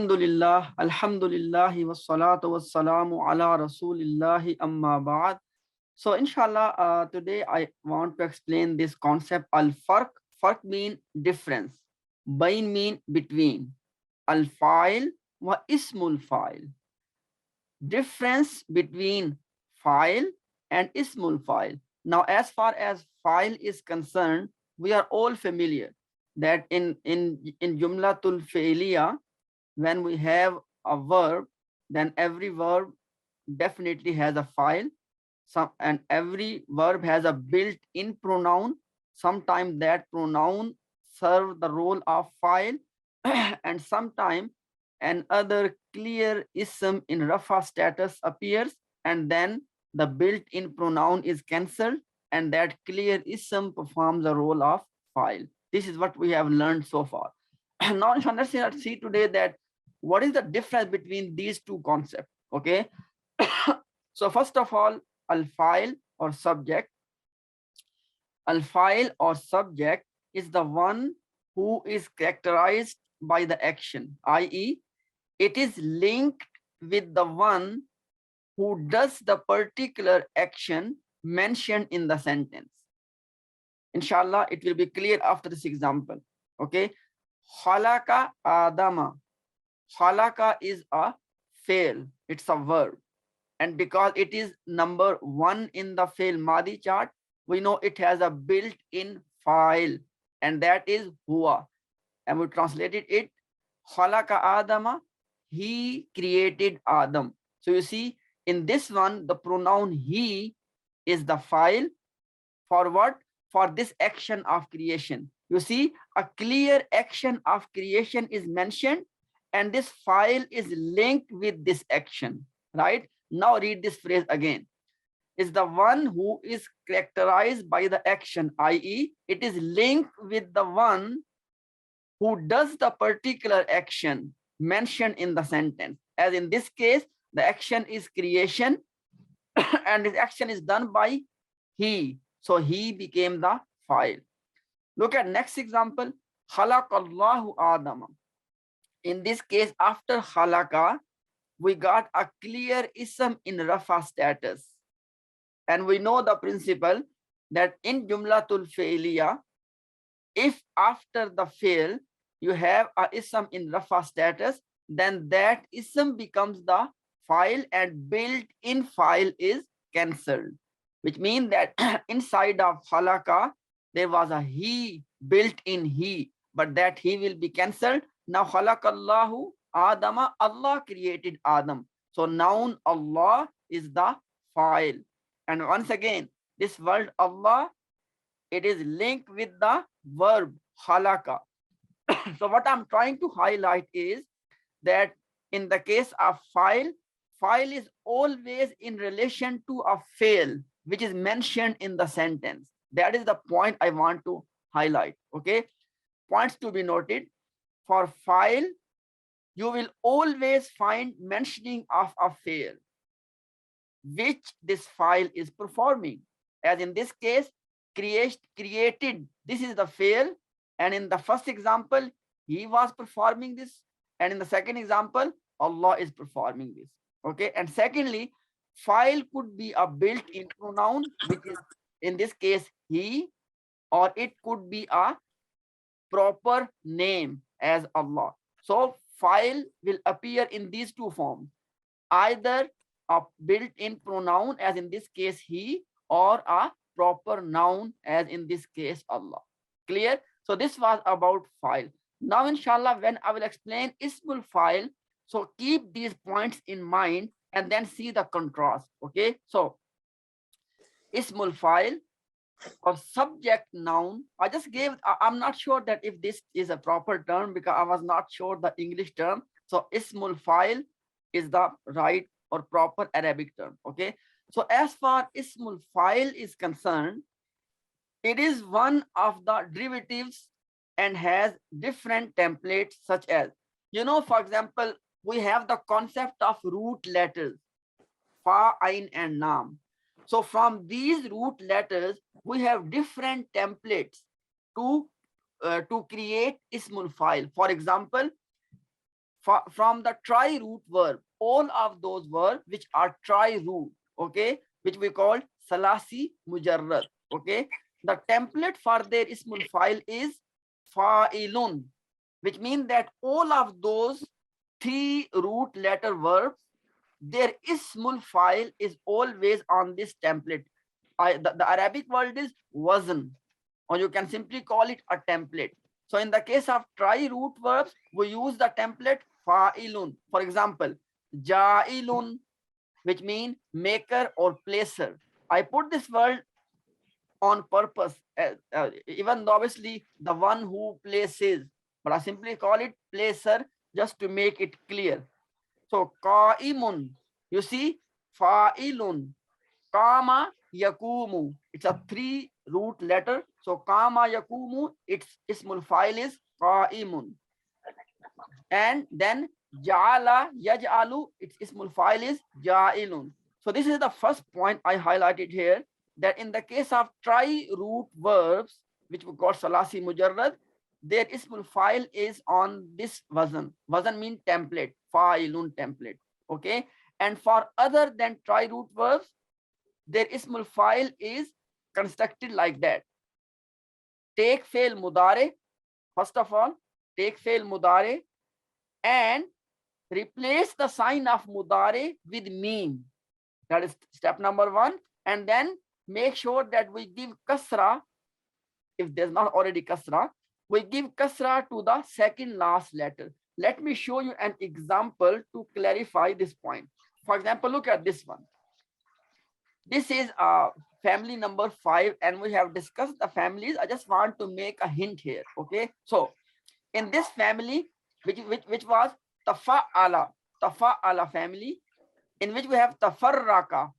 Alhamdulillah, wassalatu wassalamu ala rasulillahi amma ba'd. So inshallah, today I want to explain this concept al-farq. Farq mean difference. Bain mean between. Al-fa'il wa ismul fa'il. Difference between fa'il and ismul fa'il. Now, as far as fa'il is concerned, we are all familiar that in Jumlatul Fi'liya, when we have a verb, then every verb definitely has a file. And every verb has a built-in pronoun. Sometimes that pronoun serve the role of file, and sometimes another clear ism in rafa status appears, and then the built-in pronoun is cancelled, and that clear ism performs the role of file. This is what we have learned so far. Now let's see today that what is the difference between these two concepts. Okay. So first of all, al-file or subject. Al-file or subject is the one who is characterized by the action, i.e., it is linked with the one who does the particular action mentioned in the sentence. Inshallah, it will be clear after this example. Okay. Khalaka Adama. Khalaka is a fail, it's a verb. And because it is number 1 in the fail Madi chart, we know it has a built-in file, and that is huwa. And we translated it, Khalaka Adama, he created Adam. So you see, in this one, the pronoun he is the file for what? For this action of creation. You see, a clear action of creation is mentioned, and this file is linked with this action, right? Now read this phrase again. Is the one who is characterized by the action, i.e., it is linked with the one who does the particular action mentioned in the sentence. As in this case, the action is creation, and this action is done by he. So he became the file. Look at next example. Khalaqallahu Adama. In this case, after khalaqa, we got a clear ism in rafa status. And we know the principle that in Jumlatul Fi'liya, if after the fail you have a ism in rafa status, then that ism becomes the file, and built-in file is cancelled, which means that inside of khalaqa, there was a he, built-in he, but that he will be cancelled. Now khalaqallahu Adama, Allah created Adam. So noun Allah is the file. And once again, this word Allah, it is linked with the verb khalaqa. So what I'm trying to highlight is that in the case of file, file is always in relation to a fail, which is mentioned in the sentence. That is the point I want to highlight. Okay. Points to be noted. For file, you will always find mentioning of a fail, which this file is performing. As in this case, created, this is the fail. And in the first example, he was performing this. And in the second example, Allah is performing this. Okay. And secondly, file could be a built-in pronoun, which is in this case he, or it could be a proper name as Allah. So file will appear in these two forms, either a built-in pronoun, as in this case he, or a proper noun, as in this case Allah. Clear? So this was about file. Now inshallah, when I will explain ismul file, so keep these points in mind and then see the contrast. Okay, so ismul file or subject noun, I just gave, I'm not sure that if this is a proper term because I was not sure the English term. So ismul file is the right or proper Arabic term. Okay, so as far ismul file is concerned, it is one of the derivatives and has different templates, such as, for example, we have the concept of root letters, fa, ain, and nam. So from these root letters, we have different templates to create ismul file. For example, from the tri-root verb, all of those verbs which are tri-root, okay, which we call salasi mujarrad, okay. The template for their ismul file is fa'ilun, which means that all of those three root letter verbs, their ismul file is always on this template. The Arabic word is wazn, or you can simply call it a template. So in the case of tri-root verbs, we use the template fa'ilun. For example, ja'ilun, which means maker or placer. I put this word on purpose, even though obviously the one who places, but I simply call it placer just to make it clear. So qa'imun, you see, fa'ilun, kama yakumu. It's a three root letter. So kama yakumu, its ismul file is qa'imun. And then ja'ala yaj'alu, its ismul file is ja'ilun. So this is the first point I highlighted here, that in the case of tri-root verbs, which we call salasi mujarrad, their ismul file is on this wazn. Wazn means template, fa'ilun template. Okay. And for other than tri-root verbs, their ismul file is constructed like that. Take fail mudare, first of all, take fail mudare and replace the sign of mudare with meme. That is step number one. And then make sure that we give kasra, if there's not already kasra, we give kasra to the second last letter. Let me show you an example to clarify this point. For example, look at this one. This is family number 5, and we have discussed the families. I just want to make a hint here. Okay, so in this family, which was tafa'ala family, in which we have tafarraka,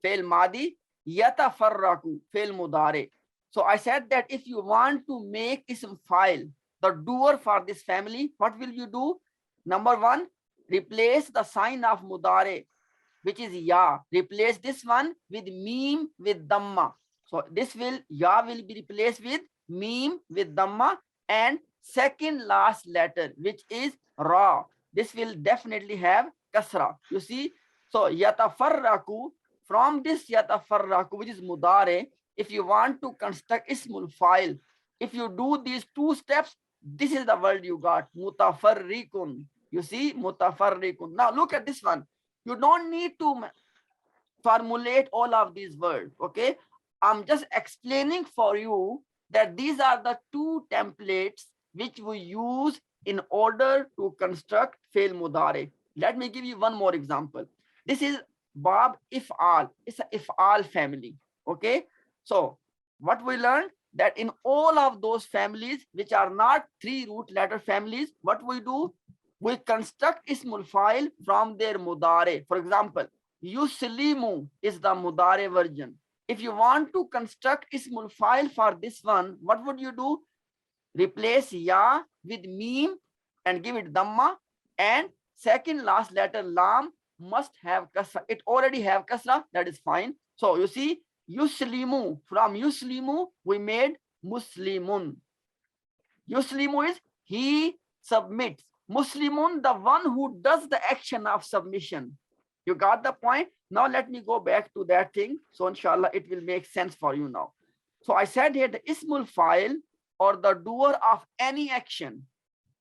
fail madi, yatafarraku, fail mudare. So I said that if you want to make ism file, the doer for this family, what will you do? Number one, replace the sign of mudare, which is ya. Replace this one with meme with dhamma. So this will, ya will be replaced with meme with dhamma, and second last letter, which is ra. This will definitely have kasra. You see, so yatafarraku, from this yatafarraku, which is mudare, if you want to construct ismul file, if you do these two steps, this is the word you got, mutafarrikun. You see, mutafarrikun. Now look at this one. You don't need to formulate all of these words, okay? I'm just explaining for you that these are the two templates which we use in order to construct fail mudare. Let me give you one more example. This is Bab if'al. It's a if'al family, okay? So what we learned, that in all of those families which are not three root letter families, what we do, we construct ismul file from their mudare. For example, yuslimu is the mudare version. If you want to construct ismul file for this one, what would you do? Replace ya with meme and give it dhamma, and second last letter lam must have kasra. It already have kasra, that is fine. So you see, yuslimu, from yuslimu we made muslimun. Yuslimu is he submits. Muslimun, the one who does the action of submission. You got the point? Now let me go back to that thing. So inshallah, it will make sense for you now. So I said here the ismul file, or the doer of any action,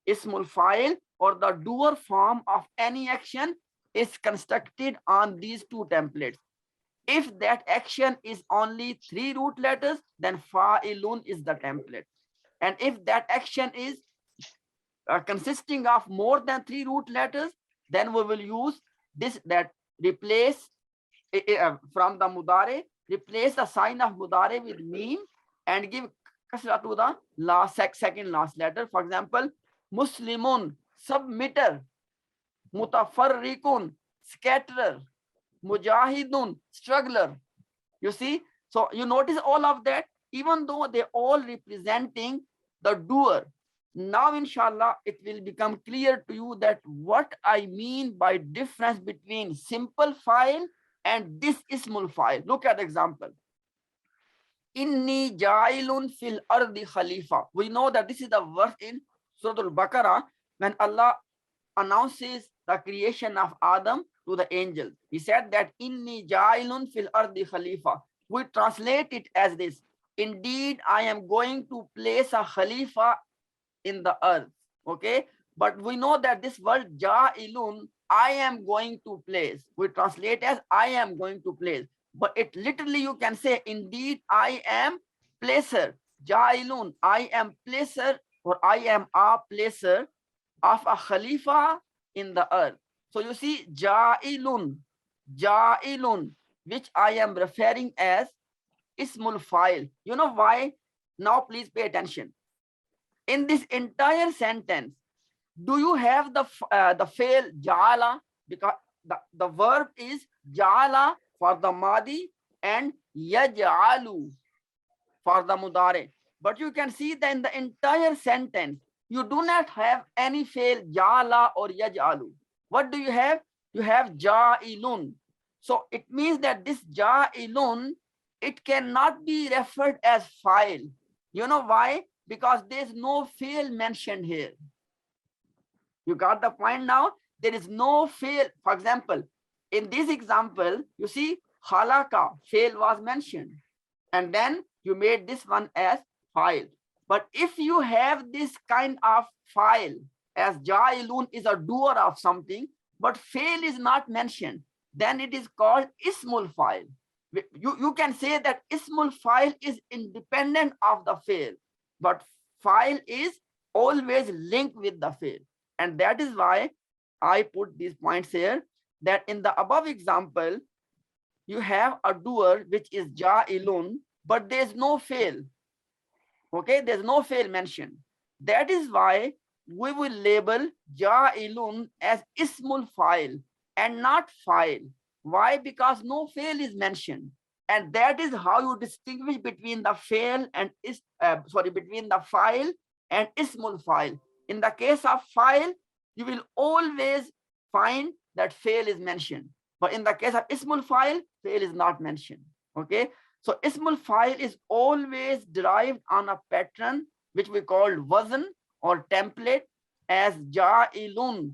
ismul file or the doer form of any action is constructed on these two templates. If that action is only three root letters, then fa'ilun is the template. And if that action is consisting of more than three root letters, then we will use this, that replace from the mudare, replace the sign of mudare with meme and give kasra to the last second last letter. For example, muslimun, submitter; mutafarrikun, scatterer; mujahidun, struggler. You see, so you notice all of that, even though they all representing the doer. Now inshallah it will become clear to you that what I mean by difference between simple file and this ismul file. Look at the example. Inni ja'ilun fil ardi khalifa. We know that this is the verse in Surah Al-Baqarah when Allah announces the creation of Adam to the angels. He said that inni ja'ilun fil ardi khalifa. We translate it as this: indeed, I am going to place a khalifa in the earth. Okay, but we know that this word ja'ilun, I am going to place, we translate as I am going to place, but it literally you can say indeed I am placer. Ja'ilun, I am placer, or I am a placer of a khalifa in the earth. So you see ja'ilun, ja'ilun, which I am referring as ismul fa'il. You know why? Now please pay attention. In this entire sentence, do you have the fail jala? Because the verb is jala for the madi and yaj'alu for the mudare. But you can see that in the entire sentence, you do not have any fail jala or yaj'alu. What do you have? You have ja'ilun. So it means that this ja'ilun, it cannot be referred as file. You know why? Because there's no fail mentioned here. You got the point now? There is no fail. For example, in this example, you see halaka, fail was mentioned. And then you made this one as file. But if you have this kind of file, as ja'ilun is a doer of something, but fail is not mentioned, then it is called ismul file. You can say that ismul file is independent of the fail, but file is always linked with the fail. And that is why I put these points here, that in the above example, you have a doer which is ja'ilun, but there's no fail. Okay, there's no fail mentioned. That is why we will label ja'ilun as ismul file and not file. Why? Because no fail is mentioned. And that is how you distinguish between the fail and between the file and ismul file. In the case of file, you will always find that fail is mentioned. But in the case of ismul file, fail is not mentioned. Okay. So ismul file is always derived on a pattern which we call wazn or template, as ja'ilun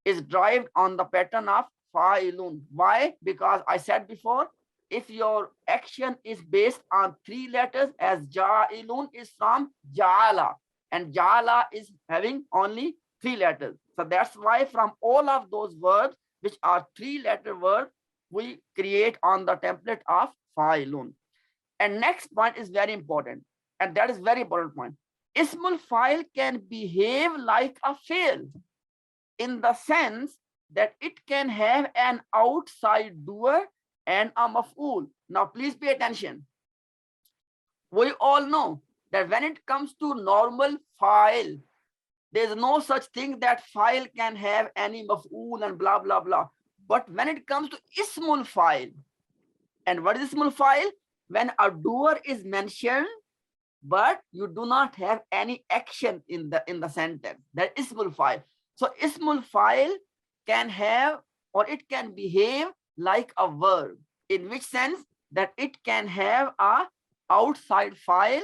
is derived on the pattern of fa'ilun. Why? Because I said before, if your action is based on 3 letters, as ja'ilun is from ja'ala, and ja'ala is having only 3 letters. So that's why from all of those verbs which are 3-letter verbs, we create on the template of fa'ilun. And next point is very important, and that is very important point. Ismul fa'il can behave like a fail in the sense that it can have an outside doer and a maf'ul. Now please pay attention. We all know that when it comes to normal file, there's no such thing that file can have any maf'ul and blah blah blah. But when it comes to ismul file, and what is ismul file? When a doer is mentioned, but you do not have any action in the sentence, that ismul file. So ismul file can have, or it can behave like a verb. In which sense? That it can have a outside file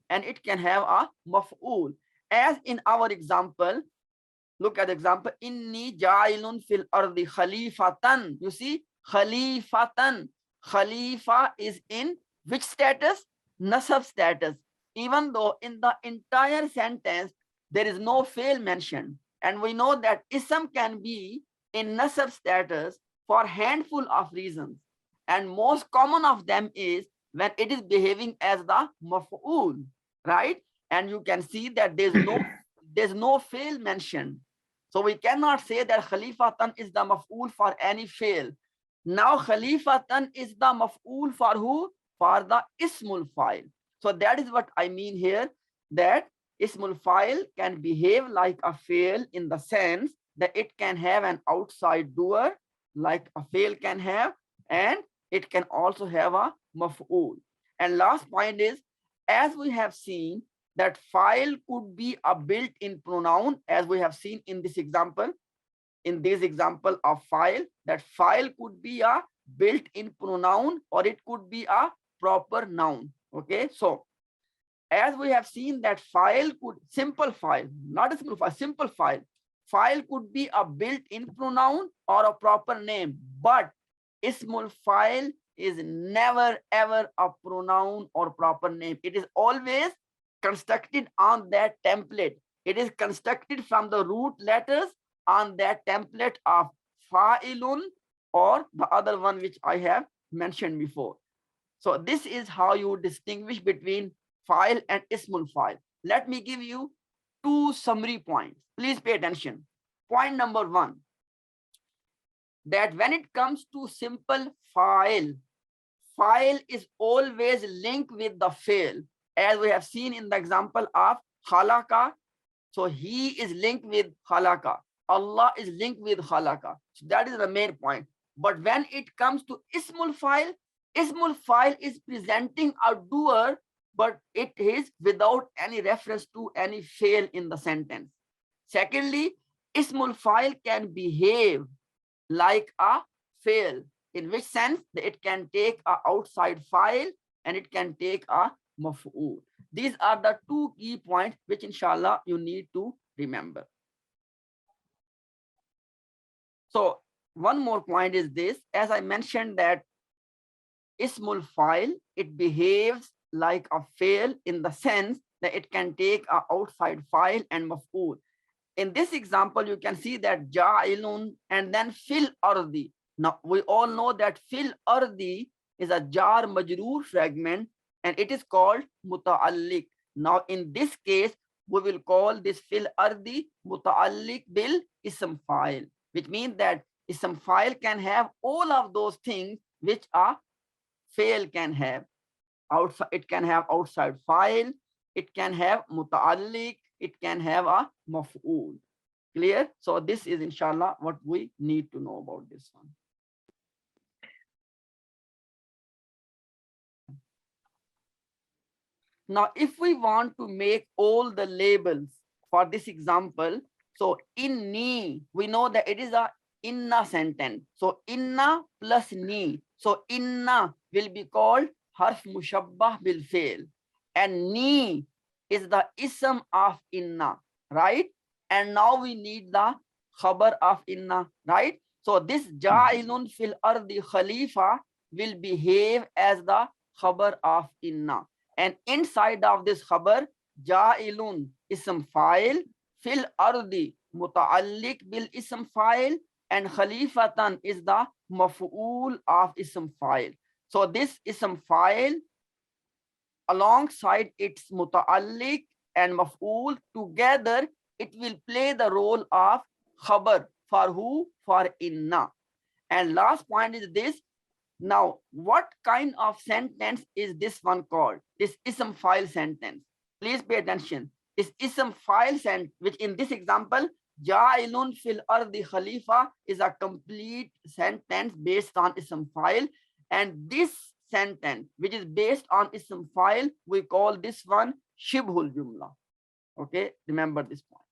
and it can have a maf'ul. As in our example, look at the example, inni ja'ilun fil ardi khalifatan. You see, khalifatan. Khalifa is in which status? Nasab status. Even though in the entire sentence, there is no fail mentioned. And we know that ism can be in nasab status for a handful of reasons. And most common of them is when it is behaving as the maf'ul, right? And you can see that there's no fail mentioned. So we cannot say that khalifatan is the maf'ul for any fail. Now khalifatan is the maf'ul for who? For the ismul file. So that is what I mean here, that ismul file can behave like a fail in the sense that it can have an outside doer like a fail can have, and it can also have a maf'ul. And last point is, as we have seen, that file could be a built-in pronoun, as we have seen in this example. In this example of file, that file could be a built-in pronoun or it could be a proper noun. Okay, so as we have seen that file could, simple file, not a simple file, simple file, File could be a built-in pronoun or a proper name, but ismul file is never ever a pronoun or proper name. It is always constructed on that template. It is constructed from the root letters on that template of fa'ilun or the other one which I have mentioned before. So this is how you distinguish between file and ismul file. Let me give you two summary points. Please pay attention. Point number one, that when it comes to simple file, file is always linked with the fail, as we have seen in the example of halaka. So he is linked with halaka. Allah is linked with halaka. So that is the main point. But when it comes to ismul file is presenting a doer, but it is without any reference to any fail in the sentence. Secondly, ismul file can behave like a fail, in which sense that it can take a outside file and it can take a maf'ul. These are the two key points which inshallah you need to remember. So one more point is this, as I mentioned that ismul file, it behaves like a fail in the sense that it can take a outside file and maf'ul. In this example, you can see that ja'ilun and then fil ardi. Now we all know that fil ardi is a jar majroor fragment and it is called muta'alliq. Now in this case, we will call this fil ardi muta'alliq bil ism file, which means that ism file can have all of those things which a fail can have. Outside, it can have outside file, it can have muta'alliq, it can have a maf'ul. Clear? So this is inshallah what we need to know about this one. Now, if we want to make all the labels for this example, so inni, we know that it is a inna sentence. So inna plus ni. So inna will be called harf mushabbah bil fail, and ni is the ism of inna, right? And now we need the khabar of inna, right? So this ja'ilun fil ardi khalifa will behave as the khabar of inna. And inside of this khabar, ja'ilun ism file, fil ardi muta'alliq bil ism file, and khalifatan is the maf'ul of ism file. So this ism file alongside its muta'alliq and maf'ul together, it will play the role of khabar. For who? For inna. And last point is this. Now, what kind of sentence is this one called? This ism file sentence. Please pay attention. This ism file sentence, which in this example, Ja'ilun fil ardi khalifa, is a complete sentence based on ism file. And this sentence, which is based on ism file, we call this one shibhul jumla. Okay, remember this point.